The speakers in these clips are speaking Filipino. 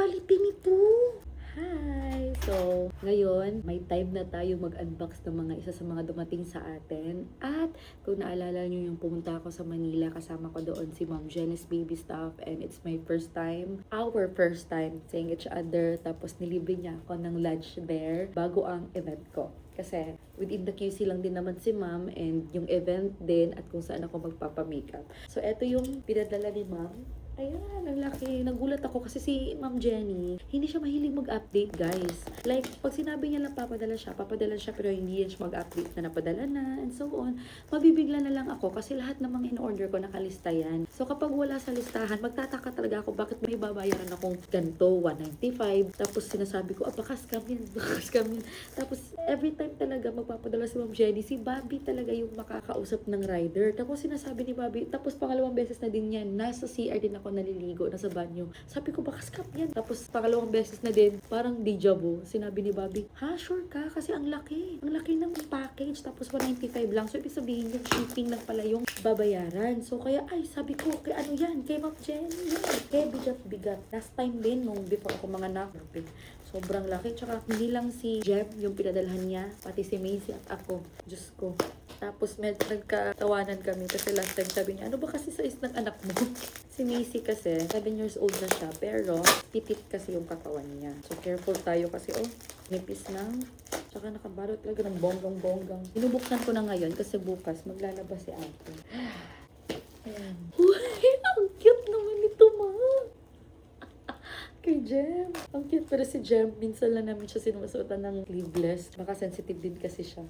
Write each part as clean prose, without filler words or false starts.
quality nito. Hi! So, ngayon, may time na tayo mag-unbox ng mga isa sa mga dumating sa atin. At kung naalala nyo yung pumunta ako sa Manila, kasama ko doon si Ma'am Janice Baby Stuff. And it's my first time, our first time, seeing each other. Tapos nilibre niya ako ng lunch there bago ang event ko. Kasi within the QC lang din naman si Ma'am and yung event din at kung saan ako magpapamakeup. So, eto yung pinadala ni Ma'am. Ayan, ang laki. Nagulat ako kasi si Ma'am Jenny, hindi siya mahilig mag-update, guys. Like, pag sinabi niya lang papadala siya, pero hindi yan siya mag-update na napadala na, and so on. Mabibigla na lang ako kasi lahat ng mga in-order ko nakalista yan. So, kapag wala sa listahan, magtataka talaga ako bakit may babayaran akong ganito, 195. Tapos sinasabi ko, baka scam yan, baka scam yan. Tapos, every time talaga magpapadala si Ma'am Jenny, si Bobby talaga yung makakausap ng rider. Tapos sinasabi ni Bobby, tapos pangalawang beses na din yan, nasa CR din ako naliligo, nasa banyo. Sabi ko, baka scam yan. Tapos pangalawang beses na din, parang deja vu. Sinabi ni Bobby, ha, sure ka? Kasi ang laki. Ang laki ng package. Tapos 195 lang. So, ibig sabihin yung shipping lang pala yung babayaran. So, kaya, sabi ko, kay ano yan? Kay Ma'am Jenny. Kaya bigat. Last time din, nung before ako manganak, sobrang laki. Tsaka, hindi lang si Jeb yung pinadalhan niya, pati si Macy at ako. Diyos ko. Tapos, nagkatawanan kami kasi last time sabi niya, ano ba kasi size ng anak mo? Si Macy kasi, 7 years old na siya, pero pitit kasi yung katawan niya. So, careful tayo kasi, nipis na. Tsaka nakabalot talaga ng bonggang-bonggang. Binubuksan ko na ngayon kasi bukas maglalabas si ate. Ayan. Uy, ang cute naman ito, ma. Kay Jem. Ang cute. Pero si Jem, minsan lang namin siya sinusuotan ng sleeveless. Baka sensitive din kasi siya.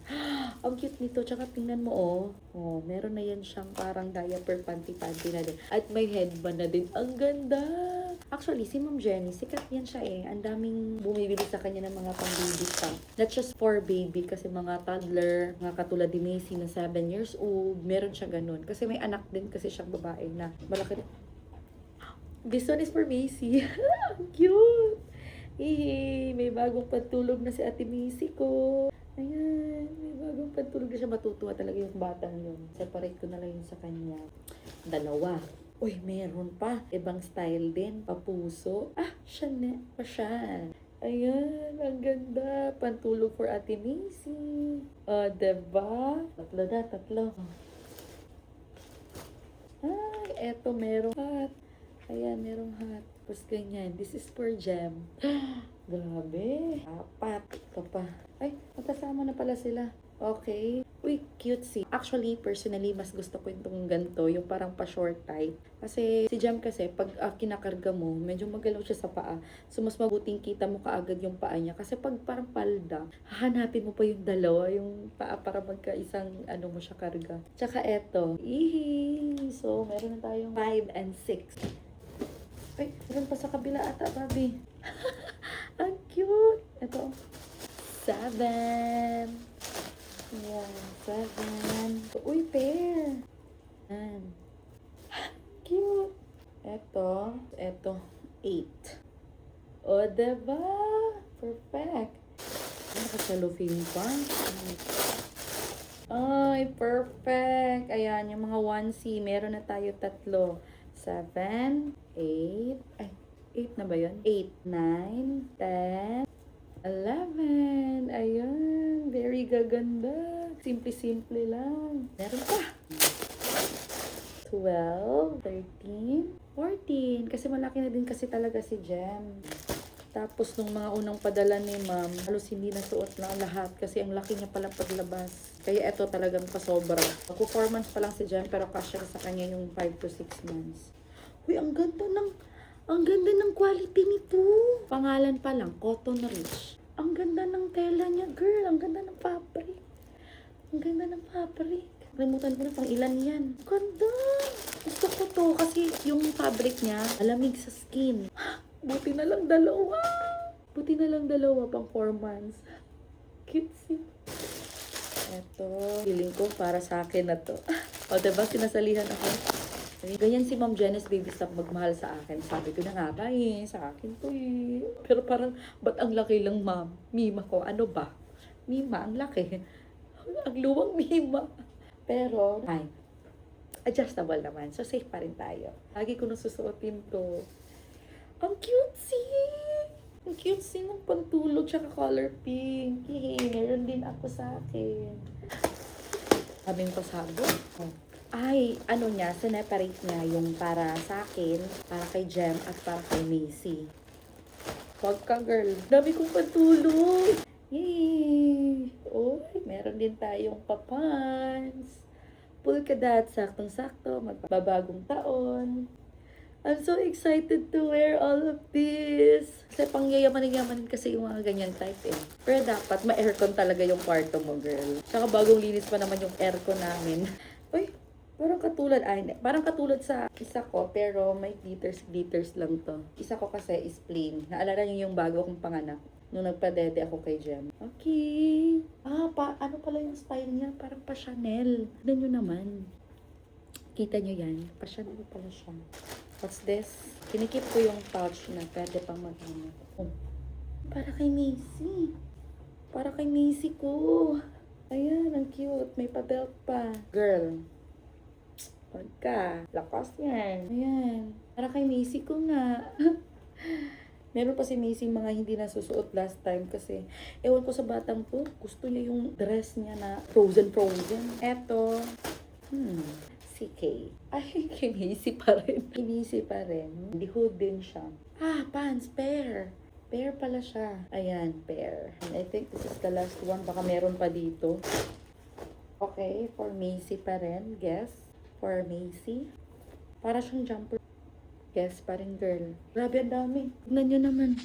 Ang cute nito. Tsaka tingnan mo, meron na yan siyang parang diaper panty-panty na din. At may headband na din. Ang ganda! Actually, si Ma'am Jenny, sikat yan siya eh. Ang daming bumibili sa kanya ng mga pang-baby stuff. Not just for baby, kasi mga toddler, mga katulad ni Macy na 7 years old, meron siya ganun. Kasi may anak din kasi siyang babae na malaki. This one is for Macy. Cute! May bagong pantulog na si Ate Macy ko. Ayan, may bagong pantulog na siya. Matutuwa talaga yung batang yun. Separate ko na lang yun sa kanya. Dalawa. Uy, meron pa. Ibang style din. Papuso. Siya na. Siya. Ayan, ang ganda. Pantulog for Ate Macy. Diba? Tatlo. Eto merong hat. Ayan, merong hat. Tapos ganyan. This is for Jem. Grabe. 4. Ito pa. Magkasama na pala sila. Okay. Uy, cutesy. Actually, personally, mas gusto ko itong ganito. Yung parang pa-short tie. Kasi si Jem kasi, pag kinakarga mo, medyo magalaw siya sa paa. So, mas mabuting kita mo kaagad yung paa niya. Kasi pag parang palda, hahanapin mo pa yung dalawa, yung paa para magkaisang mo siya karga. Tsaka eto. So, meron na tayong 5 and 6. Meron pa sa kabila ata, Bobby. Ang cute. Ito. 7. Ayan, 7. Uy, pair. Ayan. Cute. Ito. 8. Diba? Perfect. Naka-cellophane pa. Perfect. Ayan, yung mga onesie. Meron na tayo 3. 7, 8, 8 na ba yun? 8, 9, 10, 11. Ayan, very gaganda. Simple-simple lang. Meron pa. 12, 13, 14. Kasi malaki na din kasi talaga si Jem. Tapos nung mga unang padala ni Ma'am, halos hindi nasuot na lahat kasi ang laki niya pala paglabas. Kaya eto talagang pasobra. Ako 4 months pa lang si Jem pero kasya sa kanya yung 5 to 6 months. Uy, ang ganda ng quality nito. Pangalan pa lang, Cotton Rich. Ang ganda ng tela niya, girl. Ang ganda ng fabric. Kalimutan ko na pang ilan yan. Ganda. Gusto ko to kasi yung fabric niya, malamig sa skin. Buti na lang dalawa, pang 4 months. Cutesy. Eto, feeling ko para sa akin na to. Diba, sinasalihan ako. Ganyan si Ma'am Janice Baby Stuff magmahal sa akin. Sabi ko na nga ba sa akin to eh. Pero parang, ba't ang laki lang, Ma'am? Mima ko, ano ba? Mima, ang laki. Ang luwang Mima. Pero, adjustable naman. So, safe pa rin tayo. Lagi ko nasusuotin to. Ang cutesy! Ang cutesy ng pantulog tsaka color pink. Yay! Meron din ako sa akin. Sabing pasabog. Oh. Ay, ano niya, sineparate niya yung para sa akin, para kay Jem, at para kay Macy. Huwag ka, girl. Dami kong pantulog. Yay! Oh, meron din tayong papans. Polka dot, saktong-sakto, magbabagong taon. I'm so excited to wear all of this. Kasi pangyayaman-yaman kasi yung mga ganyan type eh. Pero dapat ma-aircon talaga yung kwarto mo, girl. Tsaka bagong linis pa naman yung aircon namin. Uy, parang katulad sa isa ko, pero may glitters lang to. Isa ko kasi is plain. Naalala niyo yung bago kong panganak? Nung nagpa-dede ako kay Jem. Okay. Ano pala yung style niya? Parang pa Chanel. Tignan nyo naman. Kita nyo yan? Pa Chanel pala siya. What's this? Kinikip ko yung pouch na pwede pang magamit. Oh. Para kay Macy. Para kay Macy ko. Ayan, ang cute. May pa-belt pa. Girl. Huwag ka. Lakas yan. Ayan. Para kay Macy ko nga. Meron pa si Macy mga hindi nasusuot last time kasi ewan ko sa batang ko, gusto niya yung dress niya na frozen. Eto, si Kay. Ay, kay Macy pa rin. Kay Macy pa rin. Di hood din siya. Pants, pair. Pair pala siya. Ayan, pair. And I think this is the last one. Baka meron pa dito. Okay, for Macy pa rin. Guess. For Macy. Para siyang jumper. Yes, parang girl. Grabe, ang dami. Tignan nyo naman.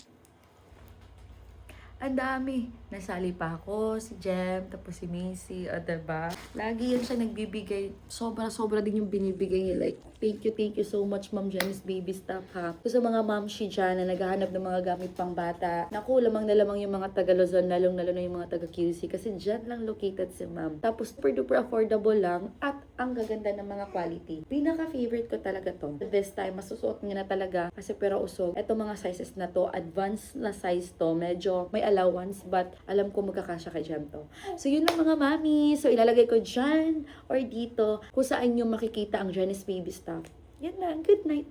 Ang dami. Nasali pa ako, si Jem, tapos si Macy, o diba? Lagi yan siya nagbibigay. Sobra-sobra din yung binibigay niya. Like, thank you so much, Ma'am Janice Baby Stuff, ha? So, sa mga mamshi dyan na naghahanap ng mga gamit pang bata, naku, lamang na lamang yung mga taga Luzon, lalong-lalo na yung mga taga QC, kasi dyan lang located si Ma'am. Tapos, super-duper affordable lang, at ang gaganda ng mga quality. Pinaka-favorite ko talaga to. This time, masusuot niya na talaga, kasi pero usog. Ito mga sizes na to, advanced na size to, medyo may allowance, but alam ko magkakasya kay Jem to. So, yun lang mga mami. So, ilalagay ko dyan or dito kung saan nyo makikita ang Janice Baby Stuff. Yan lang. Good night.